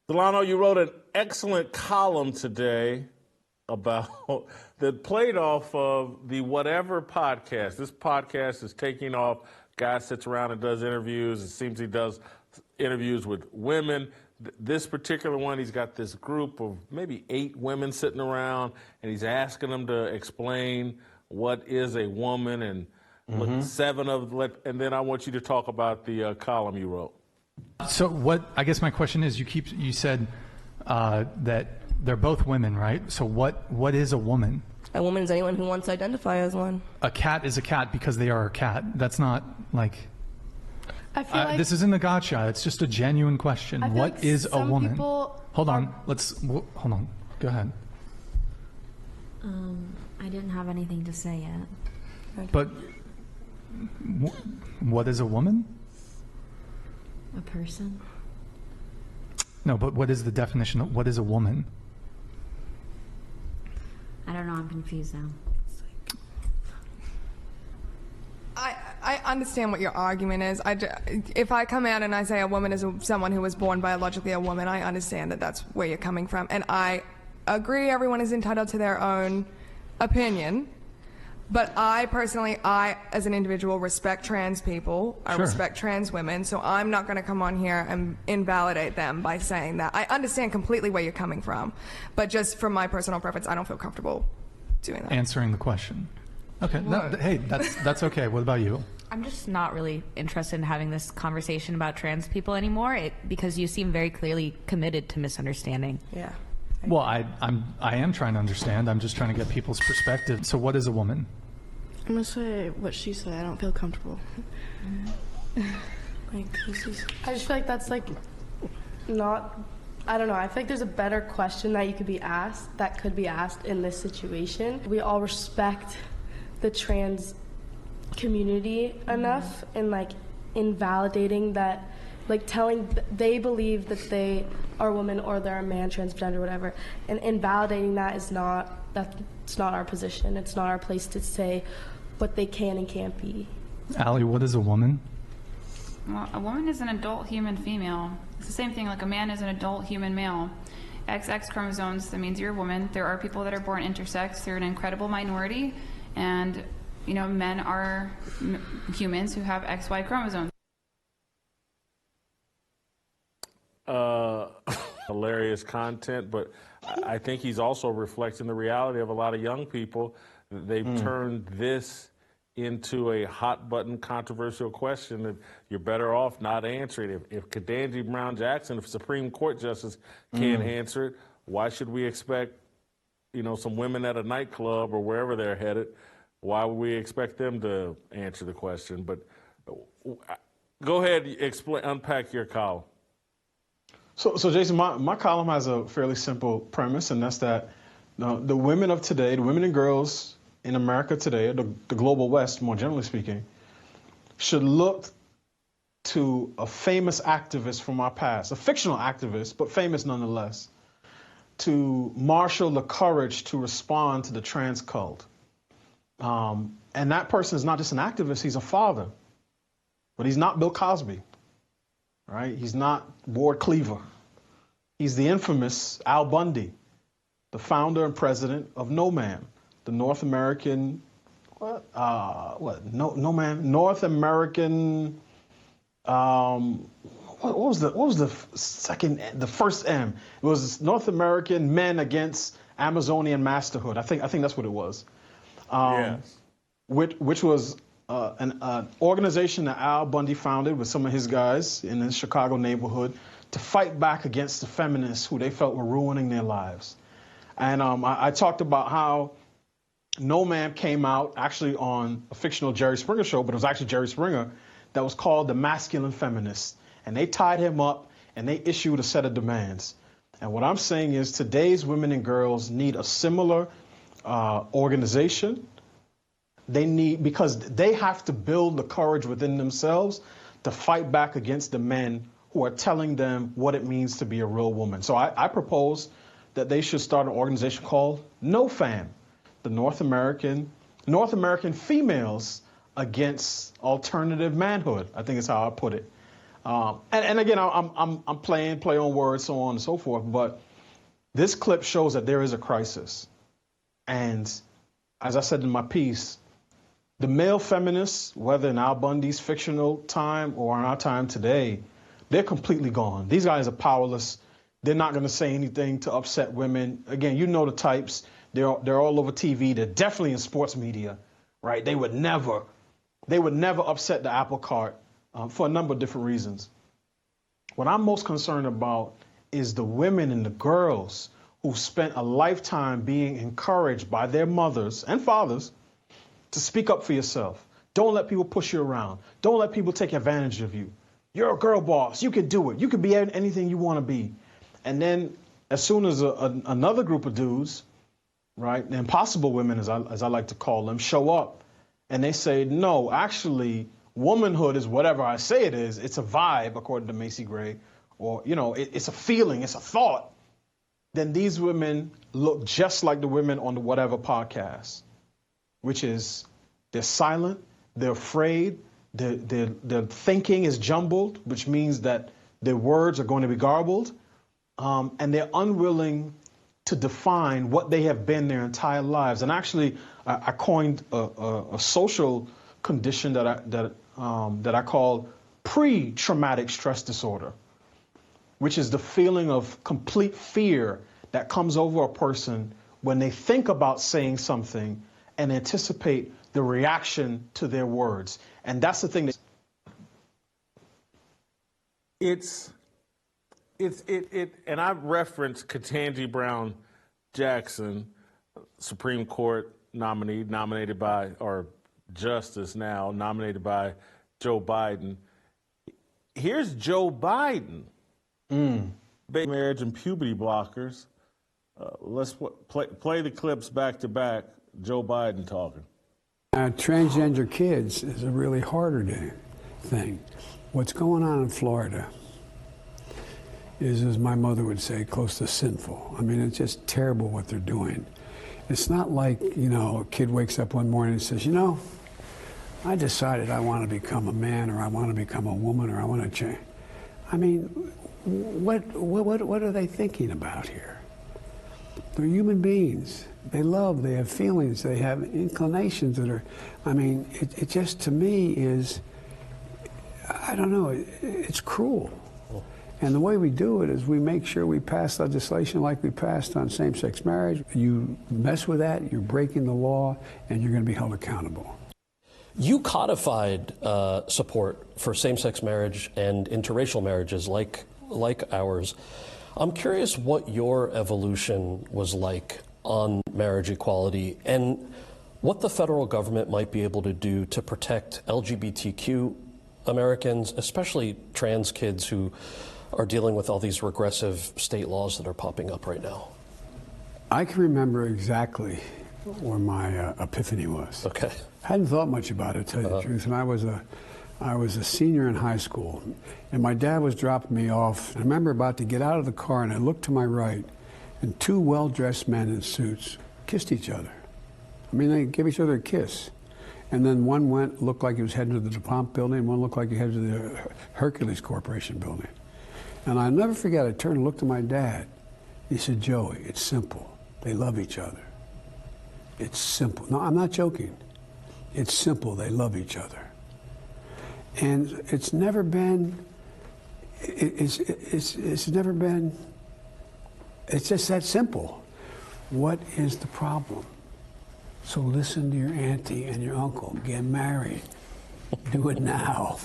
Delano, you wrote an excellent column today about that played off of the Whatever podcast. This podcast is taking off. Guy sits around and does interviews. It seems he does interviews with women. This particular one, he's got this group of maybe 8 women sitting around, and he's asking them to explain what is a woman, and look, 7 of them. And then I want you to talk about the column you wrote. So what, I guess my question is, you said that they're both women, right? So what is a woman? A woman is anyone who wants to identify as one. A cat is a cat because they are a cat. That's not like... I feel like... This isn't a gotcha. It's just a genuine question. What like is a woman? Hold on. Hold on. Go ahead. I didn't have anything to say yet. But what is a woman? A person. No, but what is the definition of what is a woman? I don't know. I'm confused now. I understand what your argument is. If I come out and I say a woman is someone who was born biologically a woman, I understand that that's where you're coming from. And I agree everyone is entitled to their own opinion. But I personally, as an individual, respect trans people. I respect trans women. So I'm not going to come on here and invalidate them by saying that. I understand completely where you're coming from. But just from my personal preference, I don't feel comfortable doing that. Answering the question. Okay. Hey, that's okay. What about you? I'm just not really interested in having this conversation about trans people anymore because you seem very clearly committed to misunderstanding. Yeah. Well, I am trying to understand. I'm just trying to get people's perspective. So what is a woman? I'm gonna say what she said. I don't feel comfortable. Like, this is... I just feel like that's like not... I don't know. I feel like there's a better question that could be asked in this situation. We all respect the trans community enough and like invalidating that, like telling they believe that they are a woman or they're a man, transgender, whatever, and invalidating that is not, that's not our position. It's not our place to say what they can and can't be. Allie, what is a woman? Well, a woman is an adult human female. It's the same thing like a man is an adult human male. XX chromosomes, that means you're a woman. There are people that are born intersex. They're an incredible minority. And, you know, men are humans who have XY chromosomes. Hilarious content, but I think he's also reflecting the reality of a lot of young people. They've turned this into a hot button controversial question that you're better off not answering. If Ketanji Brown Jackson, if Supreme Court Justice can't answer it, why should we expect, you know, some women at a nightclub or wherever they're headed, why would we expect them to answer the question? But go ahead, unpack your column. So Jason, my column has a fairly simple premise, and that's that the women of today, the women and girls in America today, the global West, more generally speaking, should look to a famous activist from our past, a fictional activist, but famous nonetheless, to marshal the courage to respond to the trans cult. And that person is not just an activist, he's a father. But he's not Bill Cosby, right? He's not Ward Cleaver. He's the infamous Al Bundy, the founder and president of No Man, the North American, North American, what was the first M? It was North American Men Against Amazonian Masterhood. I think that's what it was. Yes. Which was an organization that Al Bundy founded with some of his guys in the Chicago neighborhood to fight back against the feminists who they felt were ruining their lives. And I talked about how No Man came out actually on a fictional Jerry Springer show, but it was actually Jerry Springer, that was called The Masculine Feminist. And they tied him up and they issued a set of demands. And what I'm saying is today's women and girls need a similar organization. They need, because they have to build the courage within themselves to fight back against the men who are telling them what it means to be a real woman. So I propose that they should start an organization called NoFam, the North American Females Against Alternative Manhood, I think is how I put it. And again, I'm playing play on words, so on and so forth. But this clip shows that there is a crisis. And as I said in my piece, the male feminists, whether in Al Bundy's fictional time or in our time today, they're completely gone. These guys are powerless. They're not going to say anything to upset women. Again, you know the types. They're all over TV. They're definitely in sports media, right? They would never upset the apple cart for a number of different reasons. What I'm most concerned about is the women and the girls who spent a lifetime being encouraged by their mothers and fathers to speak up for yourself. Don't let people push you around. Don't let people take advantage of you. You're a girl boss. You can do it. You can be anything you want to be. And then as soon as another group of dudes, right, the impossible women, as I like to call them, show up and they say, no, actually, womanhood is whatever I say it is. It's a vibe, according to Macy Gray, or, you know, it's a feeling, it's a thought. Then these women look just like the women on the Whatever podcast, which is they're silent, they're afraid, their thinking is jumbled, which means that their words are going to be garbled, and they're unwilling to define what they have been their entire lives. And actually, I coined a social condition that I call pre-traumatic stress disorder, which is the feeling of complete fear that comes over a person when they think about saying something and anticipate the reaction to their words. And that's the thing that and I referenced Ketanji Brown Jackson, Supreme Court nominee, nominated by, or justice now, nominated by Joe Biden. Here's Joe Biden. Marriage and puberty blockers. Let's play the clips back to back. Joe Biden talking. Transgender kids is a really harder thing. What's going on in Florida is, as my mother would say, close to sinful. I mean, it's just terrible what they're doing. It's not like, you know, a kid wakes up one morning and says, you know, I decided I want to become a man, or I want to become a woman, or I want to change. I mean, what are they thinking about here? They're human beings. They love, they have feelings, they have inclinations that are, I mean, it just, to me, is, I don't know, it's cruel. And the way we do it is we make sure we pass legislation like we passed on same-sex marriage. You mess with that, you're breaking the law, and you're going to be held accountable. You codified support for same-sex marriage and interracial marriages like ours. I'm curious what your evolution was like on marriage equality and what the federal government might be able to do to protect LGBTQ Americans, especially trans kids who are dealing with all these regressive state laws that are popping up right now. I can remember exactly where my epiphany was. Okay. I hadn't thought much about it, to tell you the truth, and I was a senior in high school, and my dad was dropping me off. I remember about to get out of the car, and I looked to my right, and two well-dressed men in suits kissed each other. I mean, they gave each other a kiss. And then one looked like he was heading to the DuPont building, and one looked like he headed to the Hercules Corporation building. And I'll never forget, I turned and looked at my dad. He said, Joey, it's simple. They love each other. It's simple. No, I'm not joking. It's simple. They love each other. And it's never been, it's never been, it's just that simple. What is the problem? So listen to your auntie and your uncle. Get married. Do it now.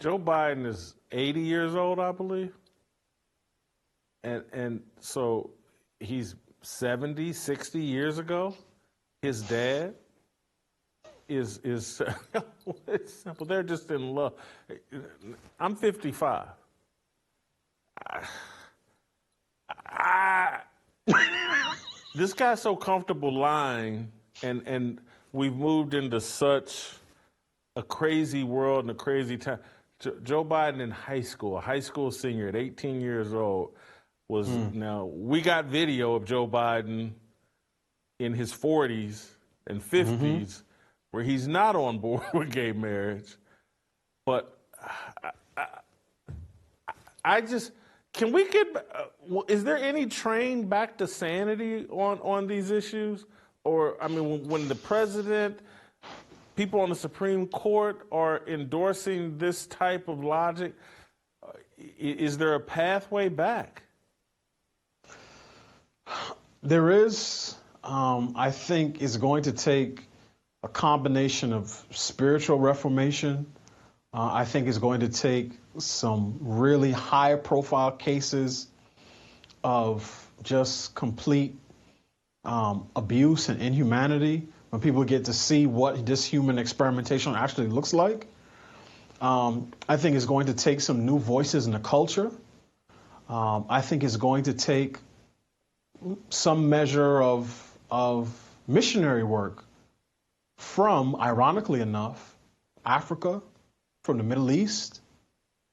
Joe Biden is 80 years old, I believe. And so he's 70, 60 years ago. His dad is it's simple. They're just in love. I'm 55. This guy's so comfortable lying, and we've moved into such a crazy world and a crazy time. Joe Biden in high school, a high school senior at 18 years old, was now, we got video of Joe Biden in his 40s and 50s where he's not on board with gay marriage, But I just, can we get, is there any train back to sanity on these issues? Or, I mean, when the president, people on the Supreme Court are endorsing this type of logic, is there a pathway back? There is. I think it's going to take a combination of spiritual reformation. I think it's going to take some really high profile cases of just complete abuse and inhumanity when people get to see what this human experimentation actually looks like. I think it's going to take some new voices in the culture. I think it's going to take some measure of missionary work from, ironically enough, Africa, from the Middle East,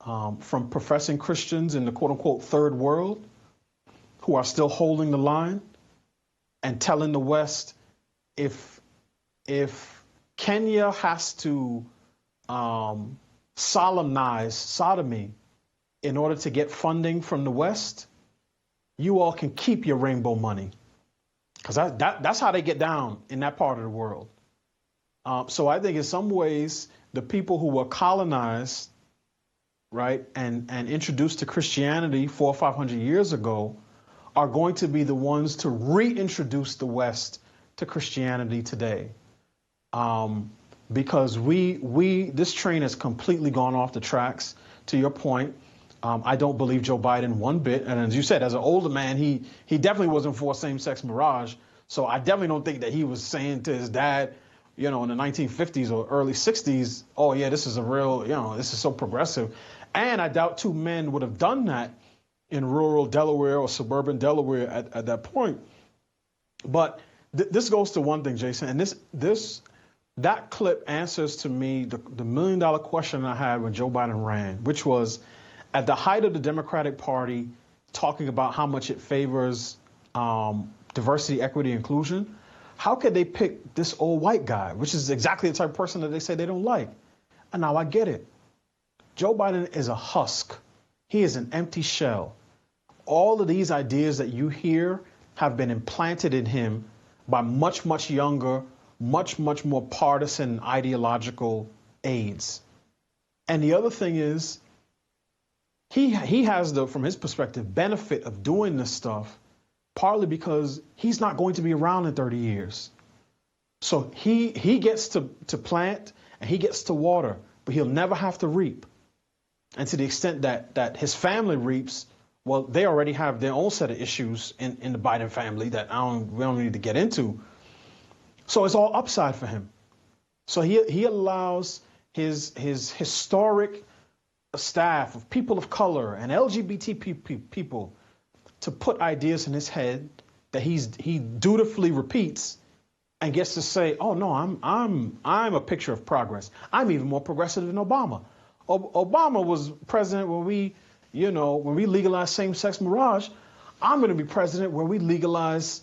from professing Christians in the quote-unquote third world who are still holding the line and telling the West, if Kenya has to solemnize sodomy in order to get funding from the West, you all can keep your rainbow money. Because that's how they get down in that part of the world. So I think in some ways, the people who were colonized, right, and introduced to Christianity 400 or 500 years ago are going to be the ones to reintroduce the West to Christianity today. Because this train has completely gone off the tracks. To your point, I don't believe Joe Biden one bit. And as you said, as an older man, he definitely wasn't for same-sex marriage. So I definitely don't think that he was saying to his dad, in the 1950s or early 60s, oh yeah, this is a real, this is so progressive. And I doubt two men would have done that in rural Delaware or suburban Delaware at that point. But this goes to one thing, Jason, and that clip answers to me the million-dollar question I had when Joe Biden ran, which was at the height of the Democratic Party talking about how much it favors diversity, equity, inclusion. How could they pick this old white guy, which is exactly the type of person that they say they don't like? And now I get it. Joe Biden is a husk. He is an empty shell. All of these ideas that you hear have been implanted in him by much, much younger, much, much more partisan ideological aides. And the other thing is, he has from his perspective, benefit of doing this stuff, partly because he's not going to be around in 30 years. So he gets to plant and he gets to water, but he'll never have to reap. And to the extent that his family reaps, well, they already have their own set of issues in the Biden family that we don't need to get into. So it's all upside for him. So he allows his historic staff of people of color and LGBT people to put ideas in his head that he dutifully repeats and gets to say, oh no, I'm a picture of progress. I'm even more progressive than Obama. Obama was president when we legalized same-sex marriage. I'm going to be president where we legalize,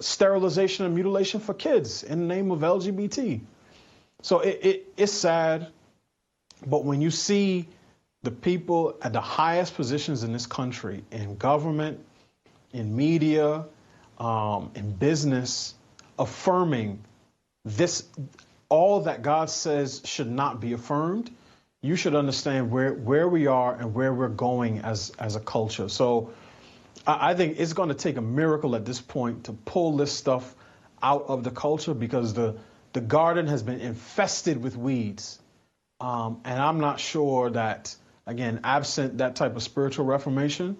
sterilization and mutilation for kids in the name of LGBT. So it's sad, but when you see the people at the highest positions in this country, in government, in media, in business, affirming all that God says should not be affirmed, you should understand where we are and where we're going as a culture. So I think it's going to take a miracle at this point to pull this stuff out of the culture, because the garden has been infested with weeds. And I'm not sure that, again, absent that type of spiritual reformation,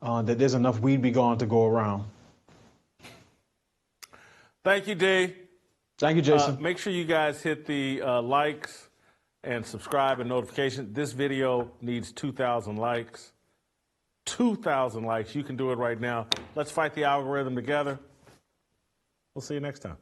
that there's enough weed be gone to go around. Thank you, D. Thank you, Jason. Make sure you guys hit the likes and subscribe and notification. This video needs 2,000 likes. 2,000 likes. You can do it right now. Let's fight the algorithm together. We'll see you next time.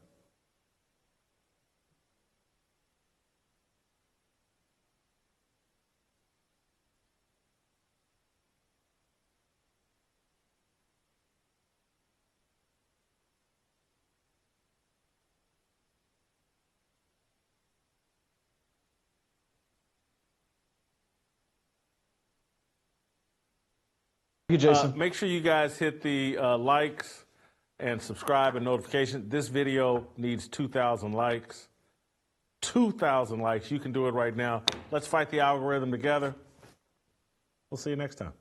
you, Jason. Make sure you guys hit the likes and subscribe and notification. This video needs 2,000 likes. 2,000 likes. You can do it right now. Let's fight the algorithm together. We'll see you next time.